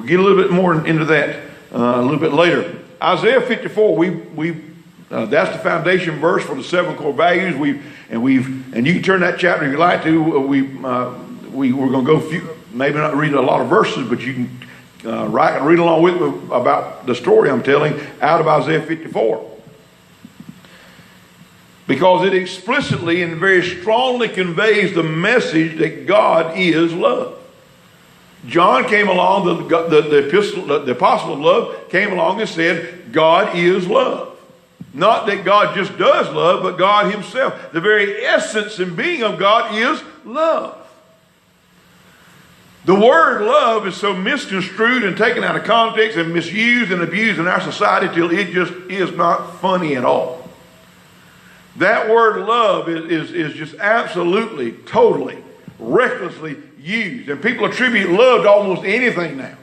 we'll get a little bit more into that a little bit later. Isaiah 54, that's the foundation verse for the 7 core values. And you can turn that chapter if you like to. We're going to go maybe not read a lot of verses, but you can read along with me about the story I'm telling out of Isaiah 54. Because it explicitly and very strongly conveys the message that God is love. John came along, the apostle of love came along and said, God is love. Not that God just does love, but God himself. The very essence and being of God is love. The word love is so misconstrued and taken out of context and misused and abused in our society till it just is not funny at all. That word love is just absolutely, totally, recklessly used. And people attribute love to almost anything now.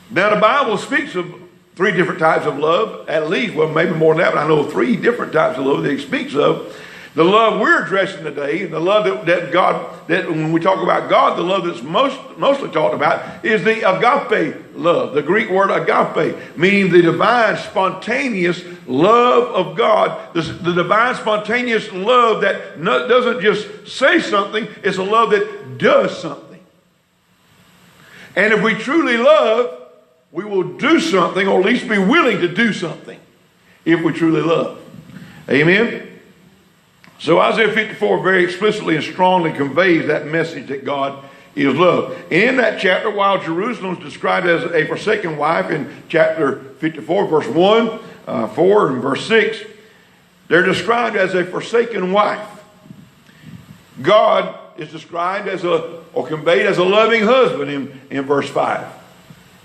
Now the Bible speaks of 3 different types of love, at least, well maybe more than that, but I know 3 different types of love that it speaks of. The love we're addressing today, and the love that when we talk about God, the love that's mostly talked about is the agape love, the Greek word agape, meaning the divine spontaneous love of God, the divine spontaneous love that doesn't just say something, it's a love that does something. And if we truly love, we will do something, or at least be willing to do something, if we truly love. Amen? So Isaiah 54 very explicitly and strongly conveys that message that God is love. And in that chapter, while Jerusalem is described as a forsaken wife in chapter 54, verse 1, 4, and verse 6, they're described as a forsaken wife. God is described as or conveyed as a loving husband in verse 5.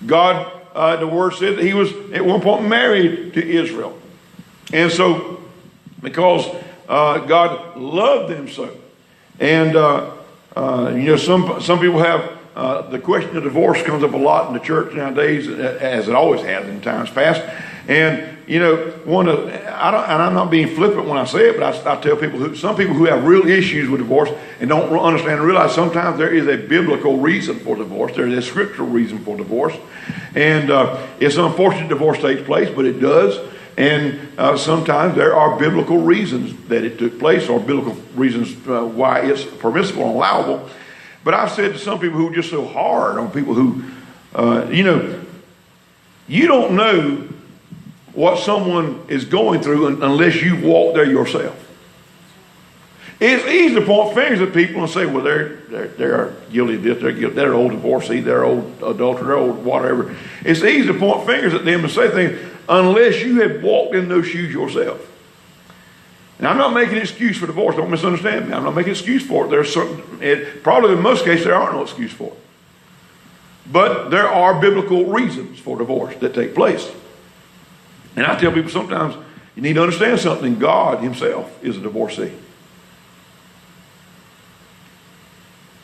God, the word said that he was at one point married to Israel. And so, because God loved them so. And, some people have, the question of divorce comes up a lot in the church nowadays, as it always has in times past. And, I'm not being flippant when I say it, but I tell people some people who have real issues with divorce and don't understand and realize sometimes there is a biblical reason for divorce. There is a scriptural reason for divorce. And it's unfortunate divorce takes place, but it does. And sometimes there are biblical reasons that it took place, or biblical reasons why it's permissible and allowable. But I've said to some people who are just so hard on people who, you don't know what someone is going through unless you've walked there yourself. It's easy to point fingers at people and say, well, they're guilty of this, they're an old divorcee, they're old adulterer, they're old whatever. It's easy to point fingers at them and say things unless you have walked in those shoes yourself. And I'm not making an excuse for divorce. Don't misunderstand me. I'm not making an excuse for it. Probably in most cases there aren't no excuse for it. But there are biblical reasons for divorce that take place. And I tell people sometimes you need to understand something. God himself is a divorcee.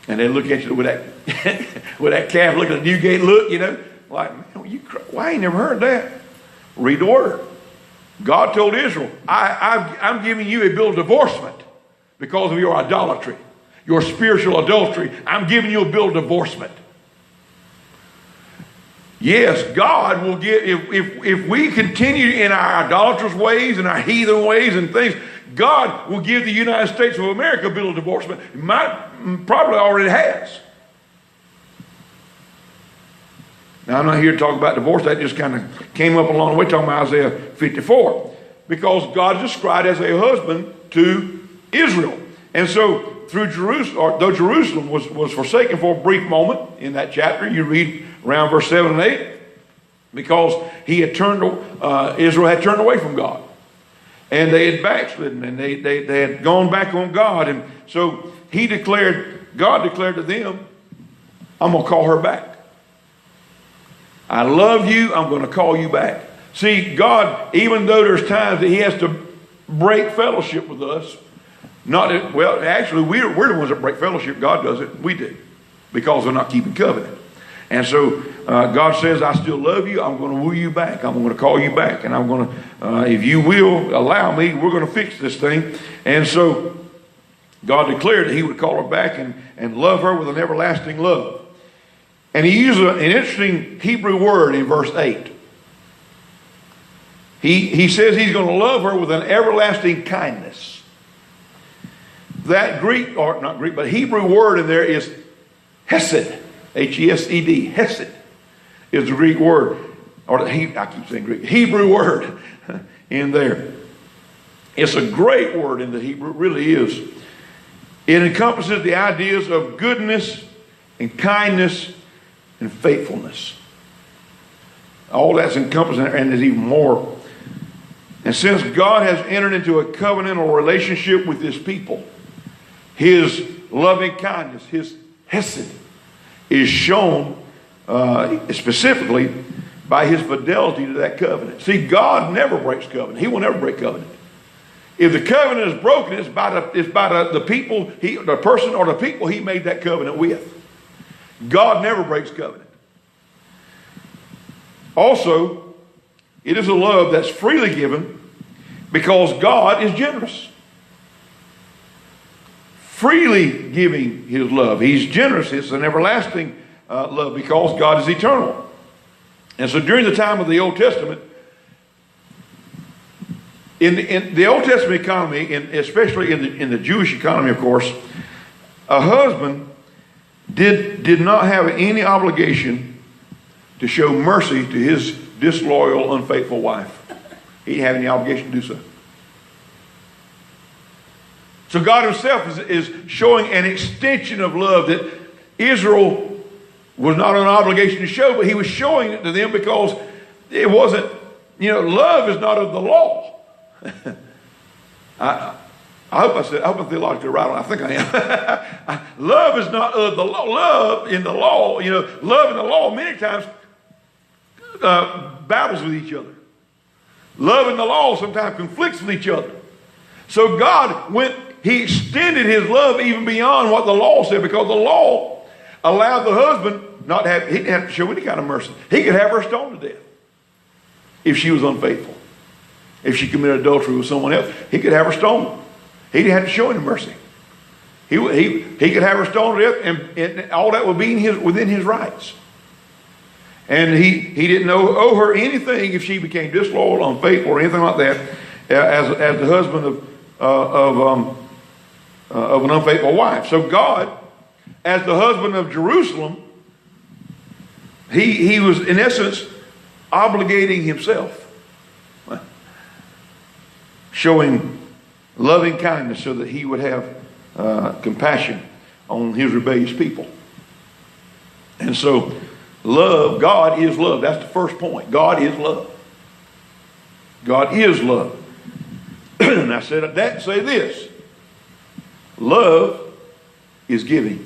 And they look at you with that calf look, at the Newgate look, like, man, why I ain't never heard that? Read the word. God told Israel, I'm giving you a bill of divorcement because of your idolatry, your spiritual adultery. I'm giving you a bill of divorcement. Yes, God will give, if we continue in our idolatrous ways and our heathen ways and things, God will give the United States of America a bill of divorcement. Probably already has. Now, I'm not here to talk about divorce. That just kind of came up along the way, talking about Isaiah 54. Because God is described as a husband to Israel. And so, though Jerusalem was forsaken for a brief moment in that chapter, you read around verse 7 and 8, because Israel had turned away from God. And they had backslidden, and they had gone back on God. And so God declared to them, I'm going to call her back. I love you, I'm going to call you back. See, God, even though there's times that he has to break fellowship with us, actually we're the ones that break fellowship. God does it, we do, because we're not keeping covenant. And so God says, I still love you, I'm going to woo you back, I'm going to call you back, and I'm going to, if you will allow me, we're going to fix this thing. And so God declared that he would call her back and love her with an everlasting love. And he uses an interesting Hebrew word in verse 8. He says he's going to love her with an everlasting kindness. That Greek, or not Greek, but Hebrew word in there is hesed. H-E-S-E-D. Hesed is the Greek word. Or I keep saying Greek. Hebrew word in there. It's a great word in the Hebrew. It really is. It encompasses the ideas of goodness and kindness and faithfulness. All that's encompassed in there, and there's even more. And since God has entered into a covenantal relationship with his people, his loving kindness, his hesed, is shown specifically by his fidelity to that covenant. See, God never breaks covenant. He will never break covenant. If the covenant is broken, it's by the people, the person or the people he made that covenant with. God never breaks covenant. Also, it is a love that's freely given because God is generous. Freely giving his love. He's generous. It's an everlasting love because God is eternal. And so during the time of the Old Testament, in the Old Testament economy, especially in the Jewish economy, of course, a husband did not have any obligation to show mercy to his disloyal, unfaithful wife. He didn't have any obligation to do so. So God himself is showing an extension of love that Israel was not an obligation to show, but he was showing it to them because it wasn't, love is not of the law. I hope I'm theologically right. I think I am. Love is not of the law. Love in the law, love in the law many times battles with each other. Love in the law sometimes conflicts with each other. So God he extended his love even beyond what the law said, because the law allowed the husband he didn't have to show any kind of mercy. He could have her stoned to death if she was unfaithful. If she committed adultery with someone else, he could have her stoned. He didn't have to show any mercy. He could have her stoned to death, and all that would be within his rights. And he didn't owe her anything if she became disloyal, unfaithful, or anything like that, as the husband of an unfaithful wife. So God, as the husband of Jerusalem, he was in essence obligating himself, showing loving kindness so that he would have compassion on his rebellious people. And so love, God is love. That's the first point. God is love. God is love. And I say this. Love is giving.